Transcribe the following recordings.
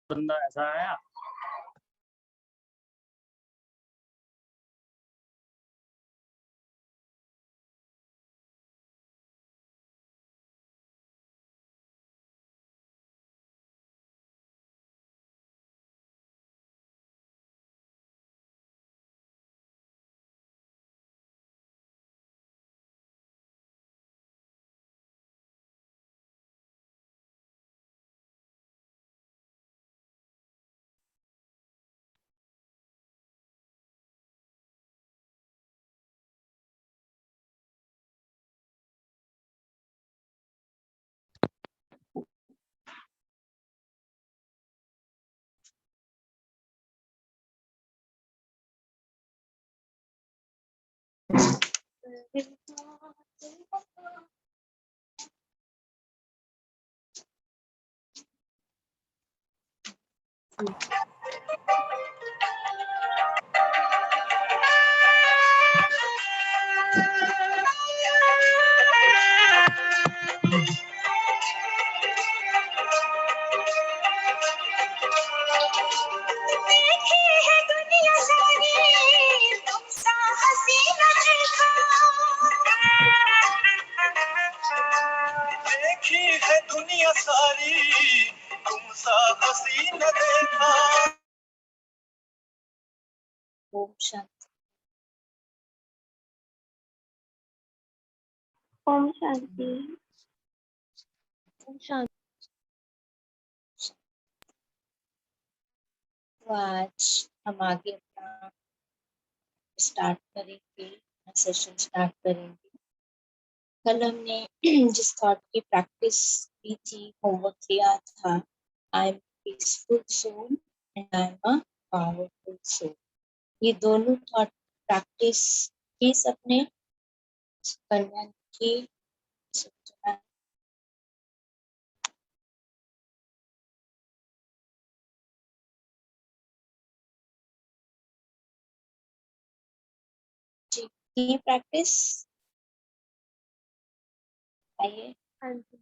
बंदा ऐसा आया। देखी है दुनिया सारी तुमसा हसीना देखा, देखी है दुनिया सारी तुमसा हसीना देखा। ओम शांति। ओम शांति। ओम शांति। तो आज हम आगे अपना स्टार्ट करेंगे, सेशन स्टार्ट करेंगे। कल हमने जिस थॉट की प्रैक्टिस की थी, होमवर्क दिया था, I am peaceful soul and I am a powerful soul. ये दोनों थॉट प्रैक्टिस की सबने करना की सोचना की प्रैक्टिस। आइए हाँ जी।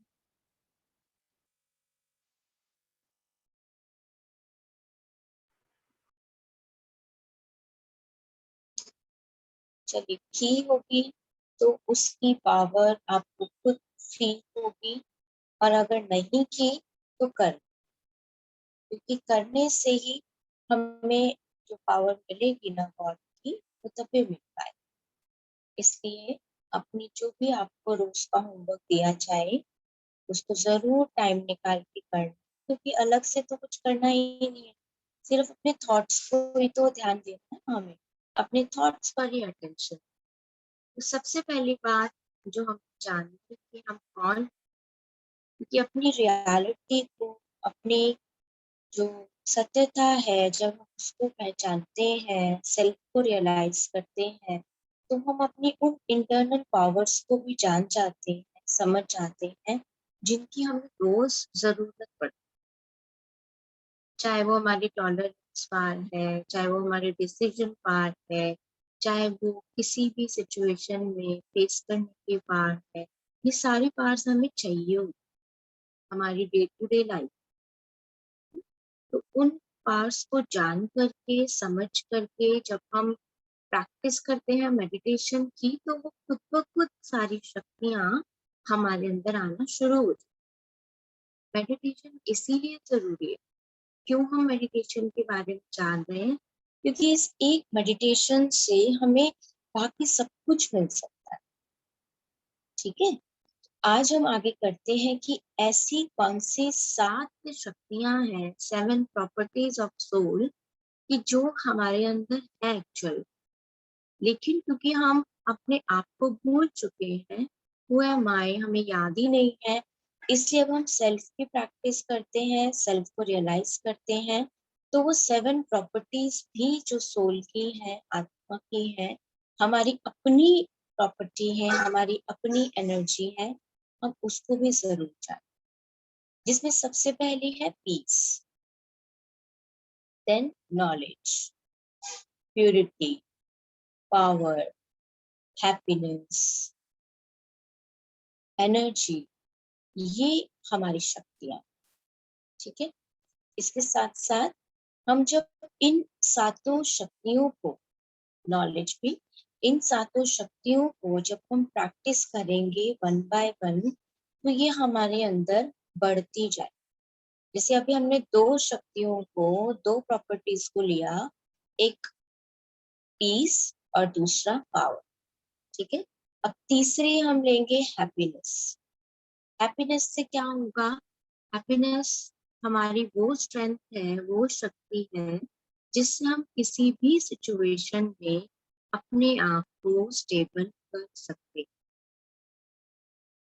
चलिए की होगी तो उसकी पावर आपको खुद फील होगी, और अगर नहीं की तो कर, क्योंकि करने से ही हमें जो पावर मिलेगी ना गॉड की, वो तभी मिल पाए। इसलिए अपनी जो भी आपको रोज का होमवर्क दिया जाए उसको जरूर टाइम निकाल के करना, क्योंकि अलग से तो कुछ करना ही नहीं है, सिर्फ अपने थॉट्स को ही तो ध्यान देना है हमें, अपने थॉट्स पर ही अटेंशन। तो सबसे पहली बात जो हम जानते हैं कि हम कौन, क्योंकि अपनी रियलिटी को, अपनी जो सत्यता है, जब हम उसको पहचानते हैं, सेल्फ को रियलाइज करते हैं, तो हम अपनी उन इंटरनल पावर्स को भी जान जाते हैं, समझ जाते हैं, जिनकी हमें रोज जरूरत पड़ती है। चाहे वो हमारी टॉलरेंस पार है, चाहे वो हमारे डिसीजन पार है, चाहे वो किसी भी सिचुएशन में फेस करने के पार है, ये सारे पार्ट्स हमें चाहिए होते हमारी डे टू डे लाइफ। तो उन पार्ट्स को जान करके, समझ करके जब हम प्रैक्टिस करते हैं मेडिटेशन की, तो वो खुद ब खुद सारी शक्तियां हमारे अंदर आना शुरू हो जाती। मेडिटेशन इसीलिए जरूरी है। क्यों हम मेडिटेशन के बारे में जान रहे हैं? क्योंकि इस एक मेडिटेशन से हमें बाकी सब कुछ मिल सकता है। ठीक है, आज हम आगे करते हैं कि ऐसी कौन सी 7 शक्तियां हैं, 7 प्रॉपर्टीज ऑफ सोल, कि जो हमारे अंदर है एक्चुअल, लेकिन क्योंकि हम अपने आप को भूल चुके हैं, हु एम आई हमें याद ही नहीं है, इसलिए अब हम सेल्फ की प्रैक्टिस करते हैं, सेल्फ को रियलाइज करते हैं। तो वो 7 प्रॉपर्टीज भी जो सोल की है, आत्मा की है, हमारी अपनी प्रॉपर्टी है, हमारी अपनी एनर्जी है, हम उसको भी जरूर जाने। जिसमें सबसे पहली है peace, then knowledge, purity, power, happiness, energy, ये हमारी शक्तियां। ठीक है, इसके साथ साथ हम जब इन सातों शक्तियों को, नॉलेज भी, इन सातों शक्तियों को जब हम प्रैक्टिस करेंगे वन बाय वन, तो ये हमारे अंदर बढ़ती जाए। जैसे अभी हमने दो शक्तियों को, दो प्रॉपर्टीज को लिया, एक पीस और दूसरा पावर, ठीक है। अब तीसरी हम लेंगे हैप्पीनेस। हैप्पीनेस से क्या होगा? हैप्पीनेस हमारी वो स्ट्रेंथ है, वो शक्ति है जिससे हम किसी भी सिचुएशन में अपने आप को स्टेबल कर सकते हैं।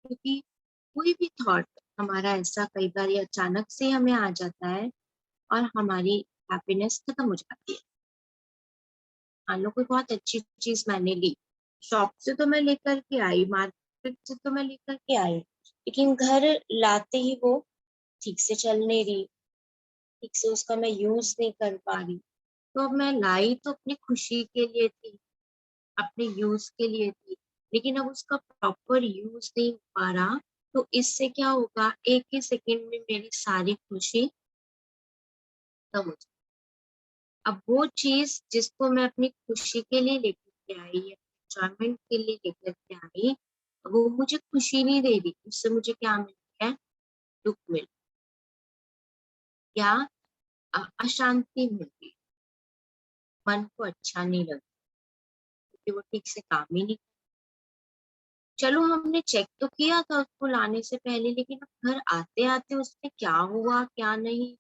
क्योंकि कोई भी थॉट हमारा ऐसा कई बार ये अचानक से हमें आ जाता है और हमारी हैप्पीनेस खत्म हो जाती है। मान लो कोई बहुत अच्छी चीज मैंने ली, शॉप से तो मैं लेकर के आई, मार्केट से तो मैं लेकर के आई, लेकिन घर लाते ही वो ठीक से चल नहीं रही, ठीक से उसका मैं यूज नहीं कर पा रही। तो अब मैं लाई तो अपनी खुशी के लिए थी, अपने यूज के लिए थी, लेकिन अब उसका प्रॉपर यूज नहीं हो पा रहा, तो इससे क्या होगा, एक ही सेकंड में मेरी सारी खुशी खत्म हो जाए। अब वो चीज जिसको मैं अपनी खुशी के लिए लेकर के आई, एंजॉयमेंट के लिए लेकर के आई, वो मुझे खुशी नहीं दे रही, उससे मुझे क्या मिल रहा है? दुख मिल, या अशांति मिल रही, मन को अच्छा नहीं लगता, क्योंकि वो ठीक से काम ही नहीं। चलो हमने चेक तो किया था उसको लाने से पहले, लेकिन अब घर आते आते उसमें क्या हुआ क्या नहीं,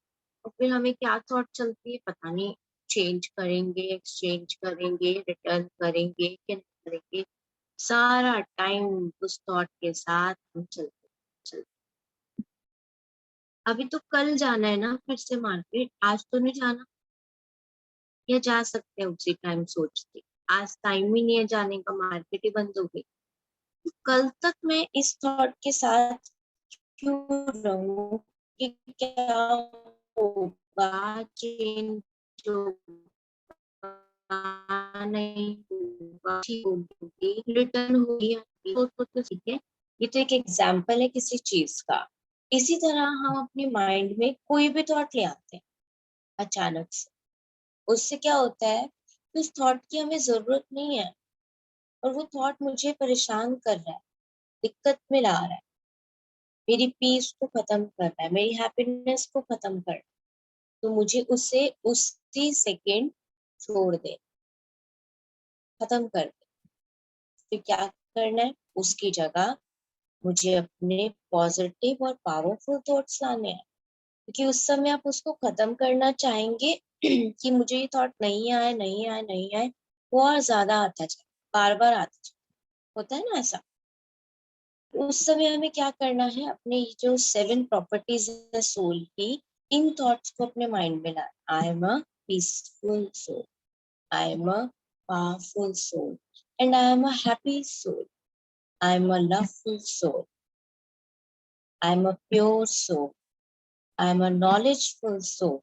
और फिर हमें क्या थॉट चलती है पता नहीं, चेंज करेंगे, एक्सचेंज करेंगे, रिटर्न करेंगे कि नहीं करेंगे, सारा टाइम उस थॉट के साथ हम चलते चलते। अभी तो कल जाना है ना फिर से मार्केट, आज तो नहीं जाना, या जा सकते हैं उसी टाइम सोचते, आज टाइम ही नहीं है जाने का, मार्केट ही बंद हो गई। तो कल तक मैं इस थॉट के साथ क्यों रहूं कि क्या होगा, चेंज होगा नहीं होगा, ठीक होगी, रिटर्न होगी, तो ठीक है। ये तो एक एग्जाम्पल है किसी चीज का। इसी तरह हम अपने माइंड में कोई भी थॉट ले आते हैं अचानक से, उससे क्या होता है, उस थॉट की हमें जरूरत नहीं है और वो थॉट मुझे परेशान कर रहा है, दिक्कत में ला रहा है, मेरी पीस को खत्म कर रहा है, मेरी हैप्पीनेस को खत्म कर रहा है, तो मुझे उसे उसी सेकेंड छोड़ दे, खत्म कर दे। फिर क्या करना है, उसकी जगह मुझे अपने पॉजिटिव और पावरफुल थॉट्स लाने हैं, क्योंकि उस समय आप उसको खत्म करना चाहेंगे कि मुझे ये थॉट नहीं आए नहीं आए नहीं आए, वो और ज्यादा आता जाए, बार बार आता जाए, होता है ना ऐसा। उस समय हमें क्या करना है, अपने ये जो 7 प्रॉपर्टीज है सोल की, इन थॉट्स को अपने माइंड में लाना। I am a peaceful soul, I am a powerful soul, and I am a happy soul, I am a loveful soul, I am a pure soul, I am a knowledgeful soul.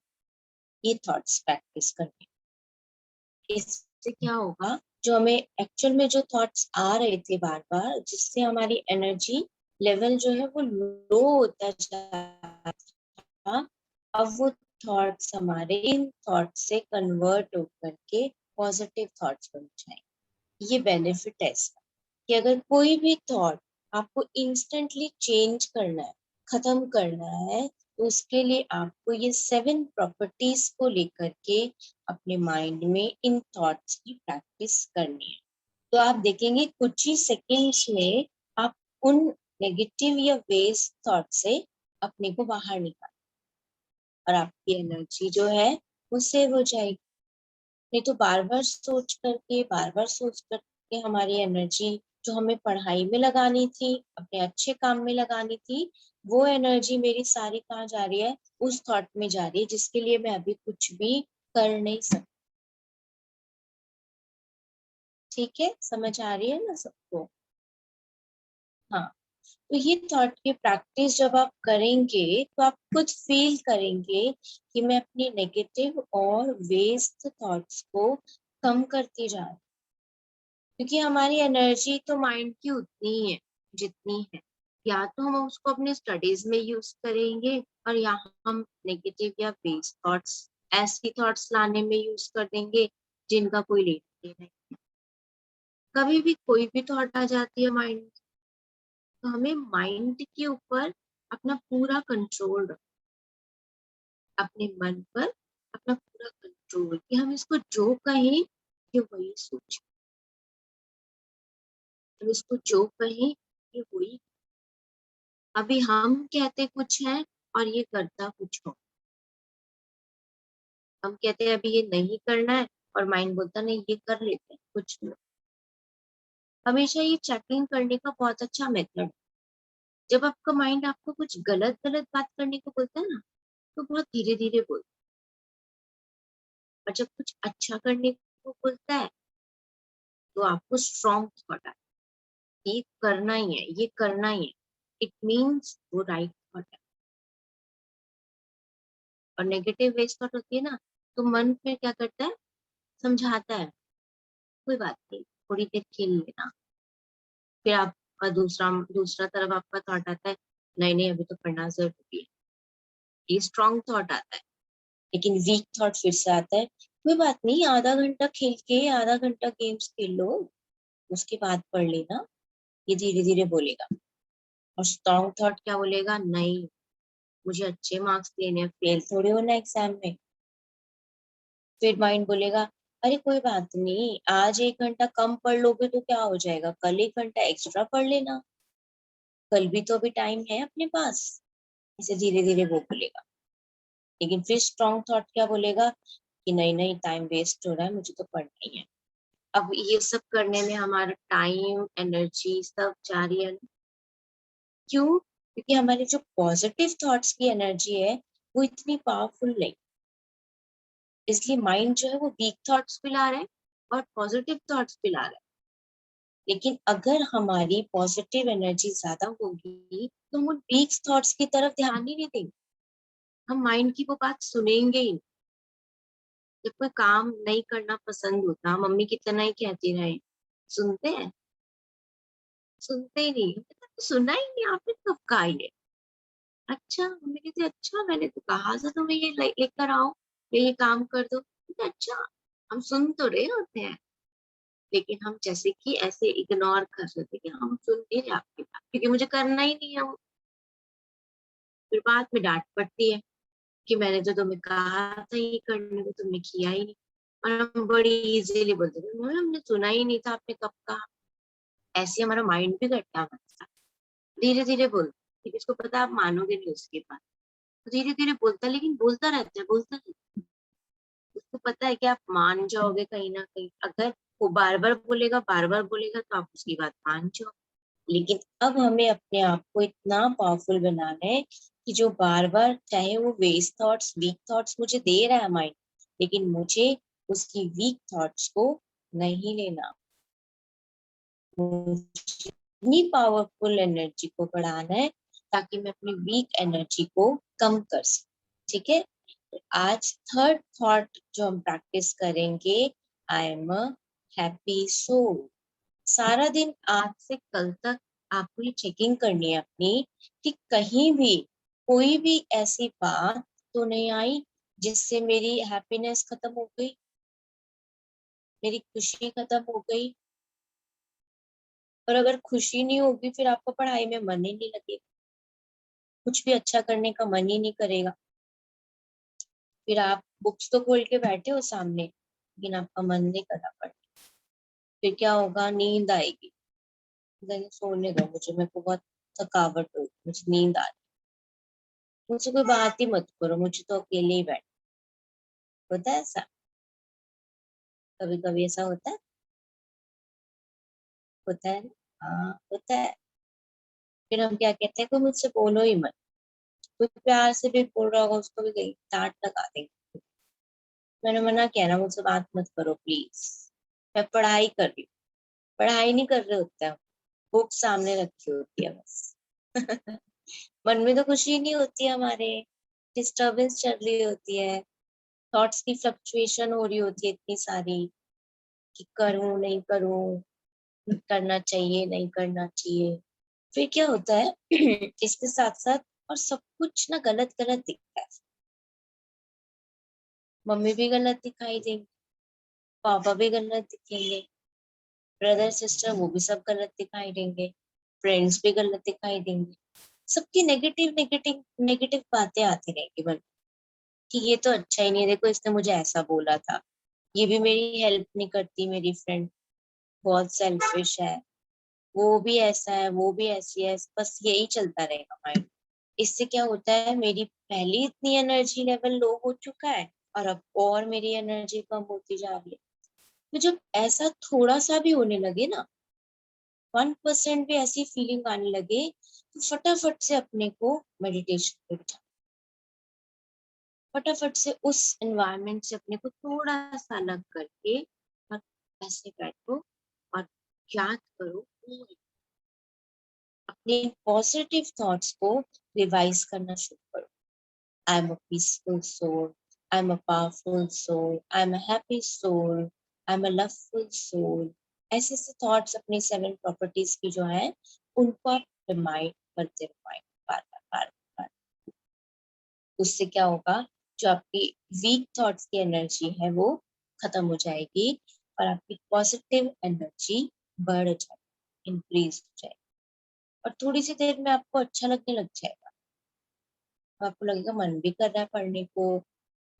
ये thoughts practice करने, इससे क्या होगा, जो हमें actual में जो thoughts आ रहे थे बार बार, जिससे हमारी एनर्जी लेवल जो है वो लो होता जा रहा था, अब वो थॉट्स हमारे इन थॉट्स से कन्वर्ट होकर के पॉजिटिव थॉट्स बन जाएंगे। ये बेनिफिट है इसका, कि अगर कोई भी थॉट आपको इंस्टेंटली चेंज करना है, खत्म करना है, तो उसके लिए आपको ये 7 प्रॉपर्टीज को लेकर के अपने माइंड में इन थॉट्स की प्रैक्टिस करनी है। तो आप देखेंगे कुछ ही सेकेंड्स में आप उन नेगेटिव या वेस्ट थॉट से अपने को बाहर निकाल, और आपकी एनर्जी जो है वो सेव हो जाएगी। नहीं तो बार बार सोच करके हमारी एनर्जी जो हमें पढ़ाई में लगानी थी, अपने अच्छे काम में लगानी थी, वो एनर्जी मेरी सारी कहाँ जा रही है, उस थॉट में जा रही है, जिसके लिए मैं अभी कुछ भी कर नहीं सकती। ठीक है, समझ आ रही है ना सबको? हाँ, तो ये थॉट की प्रैक्टिस जब आप करेंगे तो आप खुद फील करेंगे कि मैं अपनी नेगेटिव और वेस्ट थॉट्स को कम करती जा रही हूँ। क्योंकि हमारी एनर्जी तो माइंड की उतनी ही है जितनी है, या तो हम उसको अपने स्टडीज में यूज करेंगे और या हम नेगेटिव या बेस थॉट्स, ऐसी थॉट्स लाने में यूज कर देंगे जिनका कोई लेना देना नहीं। कभी भी कोई भी थॉट आ जाती है माइंड में, तो हमें माइंड के ऊपर अपना पूरा कंट्रोल, अपने मन पर अपना पूरा कंट्रोल, कि हम इसको जो कहें ये वही सोच, हम इसको जो कहें ये वही। अभी हम कहते कुछ है और ये करता कुछ हो। हम कहते हैं अभी ये नहीं करना है और माइंड बोलता नहीं ये कर लेते हैं कुछ नहीं। हमेशा ये चेकिंग करने का बहुत अच्छा मेथड है। जब आपका माइंड आपको कुछ गलत गलत बात करने को बोलता है ना, तो बहुत धीरे धीरे बोलता है। और जब कुछ अच्छा करने को बोलता है तो आपको स्ट्रॉन्ग थॉट आता है, ये करना ही है, ये करना ही है। इट मीन्स वो राइट थॉट है। और नेगेटिव वेज थॉट होती है ना, तो मन फिर क्या करता है, समझाता है कोई बात नहीं, थोड़ी देर खेल लेना। फिर आपका दूसरा दूसरा तरफ आपका थॉट आता है, नहीं नहीं अभी तो पढ़ना जरूरी है। ये स्ट्रॉन्ग थॉट आता है। लेकिन वीक थॉट फिर से आता है, कोई बात नहीं, आधा घंटा खेल के, आधा घंटा गेम्स खेल लो, उसके बाद पढ़ लेना। ये धीरे धीरे बोलेगा। और स्ट्रॉन्ग थॉट क्या बोलेगा, नहीं मुझे अच्छे मार्क्स लेने हैं, फेल थोड़ी होना एग्जाम में। फिर माइंड बोलेगा, अरे कोई बात नहीं, आज 1 घंटा कम पढ़ लोगे तो क्या हो जाएगा, कल 1 घंटा एक्स्ट्रा पढ़ लेना, कल भी तो अभी टाइम है अपने पास। इसे धीरे धीरे वो बोलेगा। लेकिन फिर स्ट्रॉन्ग थॉट क्या बोलेगा कि नहीं नहीं टाइम वेस्ट हो रहा है, मुझे तो पढ़ना ही है। अब ये सब करने में हमारा टाइम एनर्जी सब जा रही है। क्यों? क्योंकि हमारे जो पॉजिटिव थॉट्स की एनर्जी है वो इतनी पावरफुल नहीं। इसलिए माइंड जो है वो वीक थॉट्स भी ला रहा है और पॉजिटिव थॉट्स भी ला रहा है। लेकिन अगर हमारी पॉजिटिव एनर्जी ज्यादा होगी तो हम उन वीक थॉट्स की तरफ ध्यान ही नहीं देंगे। हम माइंड की वो बात सुनेंगे ही नहीं। जब कोई काम नहीं करना पसंद होता, मम्मी कितना ही कहती रहे, सुनते हैं? सुनते ही नहीं। तो सुना ही नहीं, आपने कब कहा ये? अच्छा, मम्मी कहती अच्छा मैंने तो कहा था तुम्हें ये लेकर आओ, ये काम कर दो। अच्छा, हम सुन तो रहे होते हैं, लेकिन हम जैसे कि ऐसे इग्नोर कर रहे थे कि हम सुन नहीं रहे आपकी बात, क्योंकि मुझे करना ही नहीं है वो। फिर बाद में डांट पड़ती है कि मैंने तो तुम्हें कहा था ये करने को, तुमने किया ही नहीं। और हम बड़ी इजीली बोलते थे "मम्मी, हमने सुना ही नहीं था, आपने कब कहा"। ऐसे हमारा माइंड भी करता है। धीरे धीरे बोलता, क्योंकि उसको पता है आप मानोगे नहीं उसकी बात। तो धीरे धीरे बोलता है, लेकिन बोलता रहता है, बोलता रहता है। उसको पता है कि आप मान जाओगे कहीं ना कहीं। अगर वो बार बार बोलेगा तो आप उसकी बात मान जाओ। लेकिन अब हमें अपने आप को इतना पावरफुल बनाना है कि जो बार बार, चाहे वो वेस्ट थॉट्स वीक थॉट्स मुझे दे रहा है माइंड, लेकिन मुझे उसकी वीक थॉट्स को नहीं लेना। मुझे अपनी पावरफुल एनर्जी को बढ़ाना है ताकि मैं अपनी वीक एनर्जी को कम कर सकूं। ठीक है, तो आज थर्ड थॉट जो हम प्रैक्टिस करेंगे, I am a happy soul. सारा दिन आज से कल तक आपको ये चेकिंग करनी है अपनी, कि कहीं भी कोई भी ऐसी बात तो नहीं आई जिससे मेरी हैप्पीनेस खत्म हो गई, मेरी खुशी खत्म हो गई। और अगर खुशी नहीं होगी फिर आपको पढ़ाई में मन ही नहीं लगेगा, कुछ भी अच्छा करने का मन ही नहीं करेगा। फिर आप बुक्स तो खोल के बैठे हो सामने, लेकिन आपका मन नहीं करना पड़े। फिर क्या होगा, नींद आएगी, नहीं सोने दो मुझे, मेरे को बहुत थकावट हो, मुझे नींद आ रही, मुझसे कोई बात ही मत करो, मुझे तो अकेले ही बैठ। होता है ऐसा? कभी कभी ऐसा होता है। होता है ना? हाँ होता है। फिर हम क्या कहते हैं, कोई मुझसे बोलो ही मत। कोई प्यार से भी बोल रहा होगा उसको भी कहीं डांट लगा देंगे। मैंने मना किया ना, मुझसे बात मत करो प्लीज, मैं पढ़ाई कर रही हूँ। पढ़ाई नहीं कर रहे होते हैं, बुक सामने रखी होती है बस। मन में तो खुशी नहीं होती है हमारे, डिस्टरबेंस चल रही होती है, थॉट्स की फ्लक्चुएशन हो रही होती है इतनी सारी, कि करूं नहीं करूं, करना चाहिए नहीं करना चाहिए। फिर क्या होता है इसके साथ साथ और सब कुछ ना गलत गलत दिखता है। मम्मी भी गलत दिखाई देंगी, पापा भी गलत दिखेंगे, ब्रदर सिस्टर वो भी सब गलत दिखाई देंगे, फ्रेंड्स भी गलत दिखाई देंगे। सबकी नेगेटिव नेगेटिव नेगेटिव बातें आती रहेंगी मन कि ये तो अच्छा ही नहीं है, देखो इसने मुझे ऐसा बोला था, ये भी मेरी हेल्प नहीं करती, मेरी फ्रेंड बहुत सेल्फिश है, वो भी ऐसा है, वो भी ऐसी है, बस यही चलता रहेगा माइंड। इससे क्या होता है, मेरी पहले इतनी एनर्जी लेवल लो हो चुका है और अब और मेरी एनर्जी कम होती जा रही है। तो जब ऐसा थोड़ा सा भी होने लगे ना, 1% भी ऐसी फीलिंग आने लगे, तो फटाफट से अपने को मेडिटेशन पे बिठा, फटाफट से उस एनवायरनमेंट से अपने को थोड़ा सा अलग करके और ऐसे बैठो और याद करो, अपने पॉजिटिव थॉट्स को रिवाइज करना शुरू करो। I am a peaceful soul, I am a powerful soul, I am a happy soul, I am a loveful soul. ऐसे ऐसे थॉट्स अपनी 7 प्रॉपर्टीज की जो है उनको आप रिमाइंड करते रहो, बार बार बार बार। उससे क्या होगा, जो आपकी वीक थॉट्स की एनर्जी है वो खत्म हो जाएगी और आपकी पॉजिटिव एनर्जी बढ़ जाएगी, इंक्रीज हो जाएगी और थोड़ी सी देर में आपको अच्छा लगने लग जाएगा। आपको लगेगा मन भी कर रहा है पढ़ने को,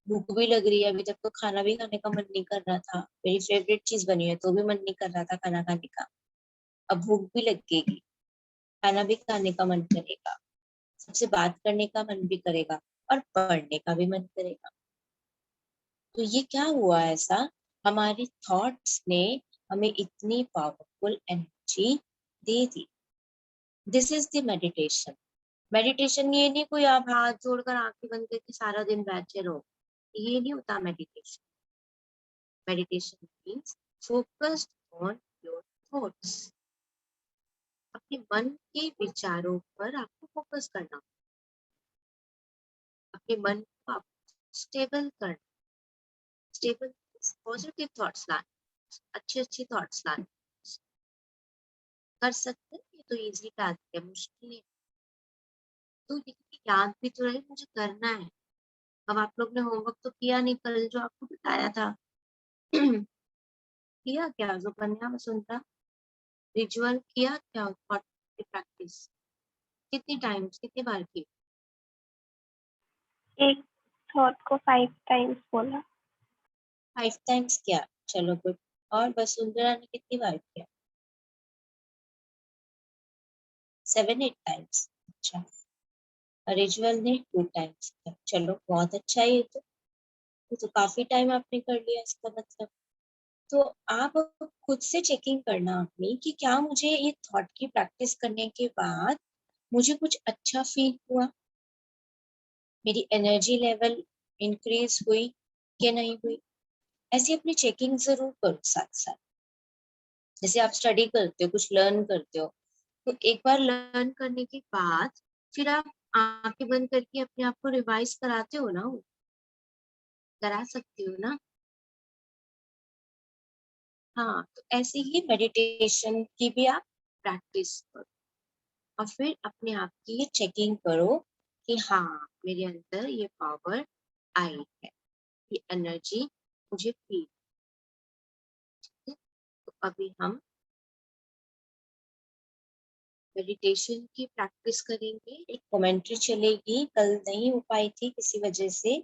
भूख भी लग रही है, अभी तक तो खाना भी खाने का मन नहीं कर रहा था, मेरी फेवरेट चीज बनी है तो भी मन नहीं कर रहा था खाना खाने का, अब भूख भी लगेगी, खाना भी खाने का मन करेगा, सबसे बात करने का मन भी करेगा और पढ़ने का भी मन करेगा। तो ये क्या हुआ ऐसा, हमारी थॉट्स ने हमें इतनी powerful energy they the. This is the meditation. Meditation ये नहीं कोई आप हाथ जोड़कर आंखें बंद करके सारा दिन बैठे रहो, ये नहीं होता meditation. Meditation means focused on your thoughts, अपने मन के विचारों पर आपको फोकस करना, अपने मन को आप स्टेबल करना, स्टेबल पॉजिटिव थॉट्स लाना, अच्छे अच्छे थॉट्स लाना। कर सकते हैं, ये तो इजी टास्क है, मुश्किल है। तो देखिए याद भी तो रहे मुझे करना है। अब आप लोग ने होमवर्क तो किया नहीं कल जो आपको बताया था किया क्या जो कन्या वसुंधरा, रिचुअल किया क्या, थॉट की प्रैक्टिस कितनी टाइम्स कितनी बार की? एक थॉट को 5 टाइम्स बोला। 5 टाइम्स किया, चलो गुड। और वसुंधरा ने कितनी बार किया? 7-8 टाइम्स, अच्छा। रिचुअल ने 2 टाइम्स किया, चलो बहुत अच्छा है। ये तो काफी टाइम आपने कर लिया इसका मतलब। तो आप खुद से चेकिंग करना अपनी कि क्या मुझे ये थॉट की प्रैक्टिस करने के बाद मुझे कुछ अच्छा फील हुआ, मेरी एनर्जी लेवल इंक्रीज हुई कि नहीं हुई। ऐसी अपनी चेकिंग जरूर करो साथ साथ। जैसे आप स्टडी करते हो, कुछ लर्न करते हो, तो एक बार लर्न करने के बाद फिर आप आंखें बंद करके अपने आप को रिवाइज कराते हो ना, वो करा सकते हो ना। हाँ, तो ऐसे ही मेडिटेशन की भी आप प्रैक्टिस करो और फिर अपने आप की ये चेकिंग करो कि हाँ मेरे अंदर ये पावर आई है, ये एनर्जी मुझे फील है। तो अभी हम मेडिटेशन की प्रैक्टिस करेंगे, एक कमेंट्री चलेगी, कल नहीं हो पाई थी किसी वजह से,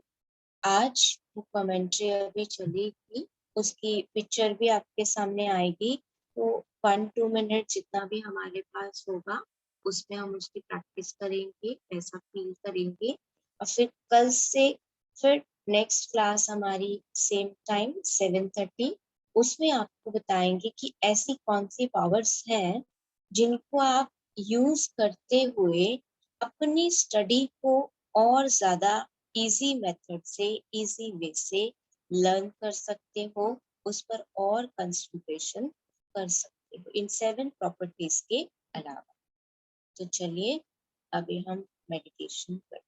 आज वो कमेंट्री अभी चलेगी, उसकी पिक्चर भी आपके सामने आएगी। तो 1-2 मिनट जितना भी हमारे पास होगा उसमें हम उसकी प्रैक्टिस करेंगे, ऐसा फील करेंगे और फिर कल से फिर नेक्स्ट क्लास हमारी सेम टाइम 7:30, उसमें आपको बताएंगे कि ऐसी कौन सी पावर्स हैं जिनको आप यूज करते हुए अपनी स्टडी को और ज्यादा इजी मेथड से, इजी वे से लर्न कर सकते हो, उस पर और कंसंट्रेशन कर सकते हो इन 7 प्रॉपर्टीज के अलावा। तो चलिए अभी हम मेडिटेशन करते हैं।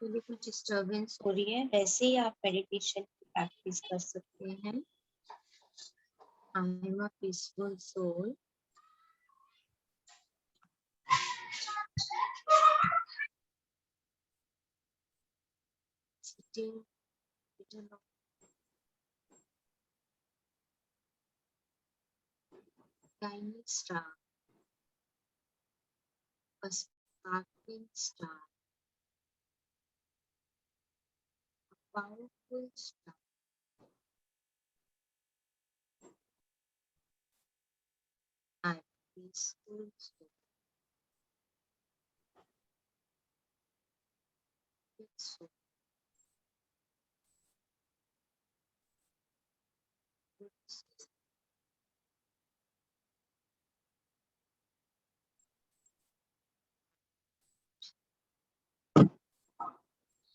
थोड़ी कुछ डिस्टरबेंस हो रही है, वैसे ही आप मेडिटेशन की प्रैक्टिस कर सकते हैं। I am a peaceful soul. Sitting middle of tiny star, a sparkling star, a powerful star, and peaceful soul. Soul.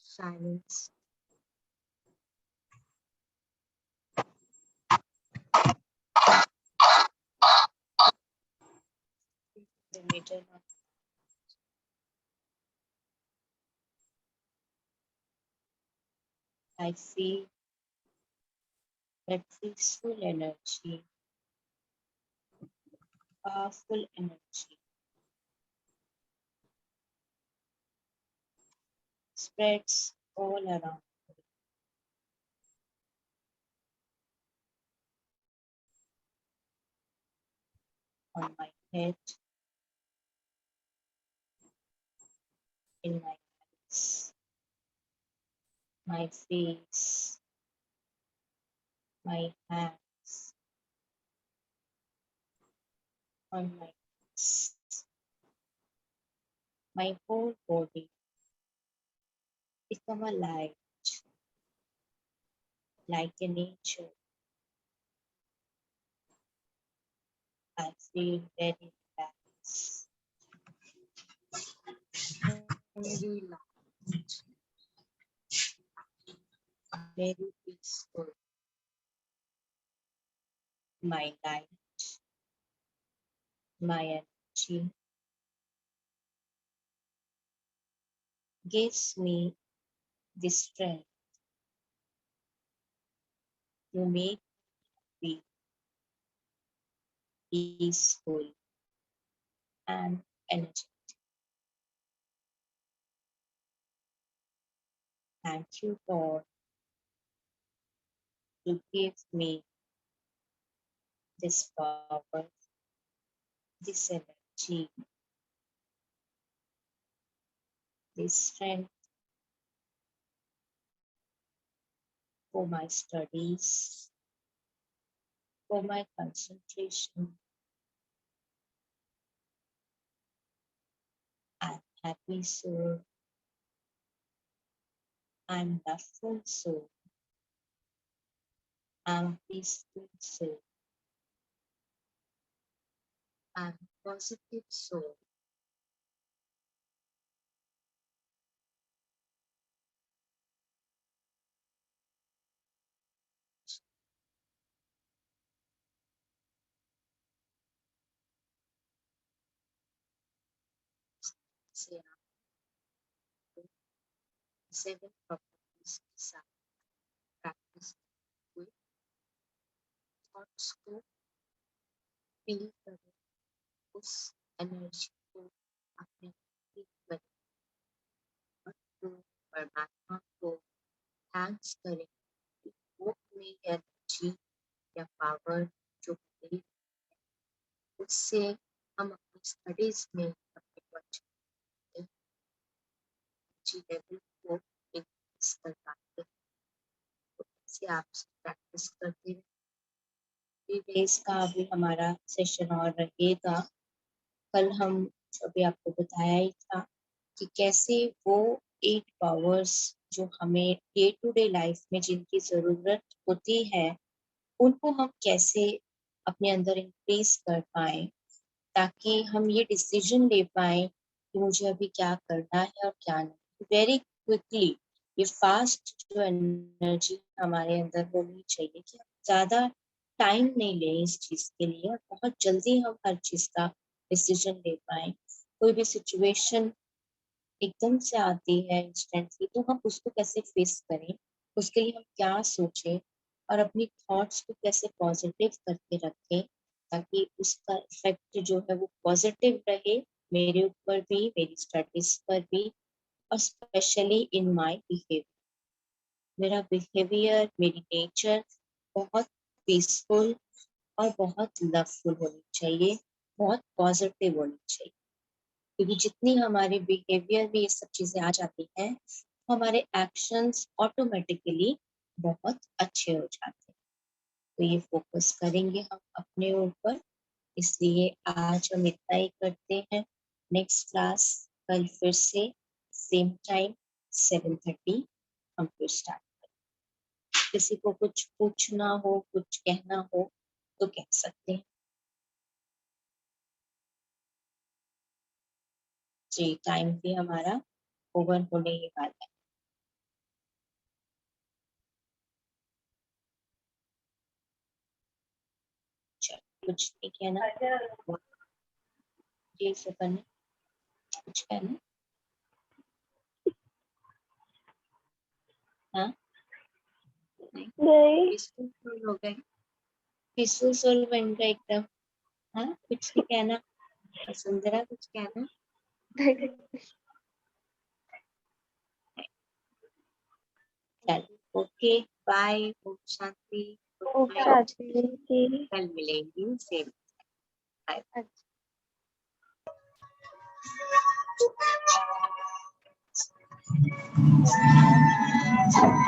Silence. The middle of I feel that peaceful energy, powerful energy spreads all around. On my head, in my eyes, my face, my hands, on my face. My whole body become alive like an angel. I feel very relaxed, very light, very peaceful. My light, my energy gives me the strength to make me peaceful and energetic. Thank you, God, to give me this power, this energy, this strength for my studies, for my concentration. I'm happy soul. I'm loveful soul. I'm peaceful soul. I'm positive soul. से 7 properties के साथ practice हुई, thoughts को feel करें, उस energy को अपने feel करें और तो परमात्मा को थैंक्स करें कि वो हमें एनर्जी या पावर जो मिली उससे हम अपनी स्टडीज में अपने बच्चे एनर्जी लेवल को इंक्रीज कर पाते हैं। तो इससे आप प्रैक्टिस करते हैं। 3 डेज का अभी हमारा सेशन और रहेगा। कल हम अभी आपको बताया ही था कि कैसे वो 8 पावर्स जो हमें डे टू डे लाइफ में जिनकी जरूरत होती है उनको हम कैसे अपने अंदर इंक्रीज कर पाए, ताकि हम ये डिसीजन ले पाए कि मुझे अभी क्या करना है और क्या नहीं। वेरी क्विकली ये फास्ट जो एनर्जी हमारे अंदर होनी चाहिए कि हम ज्यादा टाइम नहीं लें इस चीज के लिए और बहुत जल्दी हम हर चीज का डिसीजन ले पाए। कोई भी सिचुएशन एकदम से आती है इंस्टेंटली तो हम उसको कैसे फेस करें, उसके लिए हम क्या सोचें और अपनी थॉट्स को कैसे पॉजिटिव करके रखें ताकि उसका इफेक्ट जो है वो पॉजिटिव रहे मेरे ऊपर भी, मेरी स्टडीज पर भी और स्पेशली इन माय बिहेवियर। मेरा बिहेवियर, मेरी नेचर बहुत पीसफुल और बहुत लवफुल होनी चाहिए, बहुत पॉजिटिव होनी चाहिए। क्योंकि जितनी हमारे बिहेवियर में ये सब चीजें आ जाती हैं तो हमारे एक्शंस ऑटोमेटिकली बहुत अच्छे हो जाते हैं। तो ये फोकस करेंगे हम अपने ऊपर, इसलिए आज हम इतना ही करते हैं। नेक्स्ट क्लास कल फिर से सेम टाइम 7:30 हम फिर स्टार्ट करें। किसी को कुछ पूछना हो, कुछ कहना हो तो कह सकते हैं। जी टाइम भी हमारा ओवर होने ही वाला है। चलो कुछ नहीं कहना जी सुकन्या, कुछ कहना? हाँ नहीं, नहीं। पीसफुल सोल हो गए, पीसफुल सोल बन गए एकदम। हाँ कुछ नहीं कहना? वसुंधरा कुछ कहना? चलो okay, bye, Om Shanti, good night, शादी कल मिलेंगे सेम टाइम। Thank you.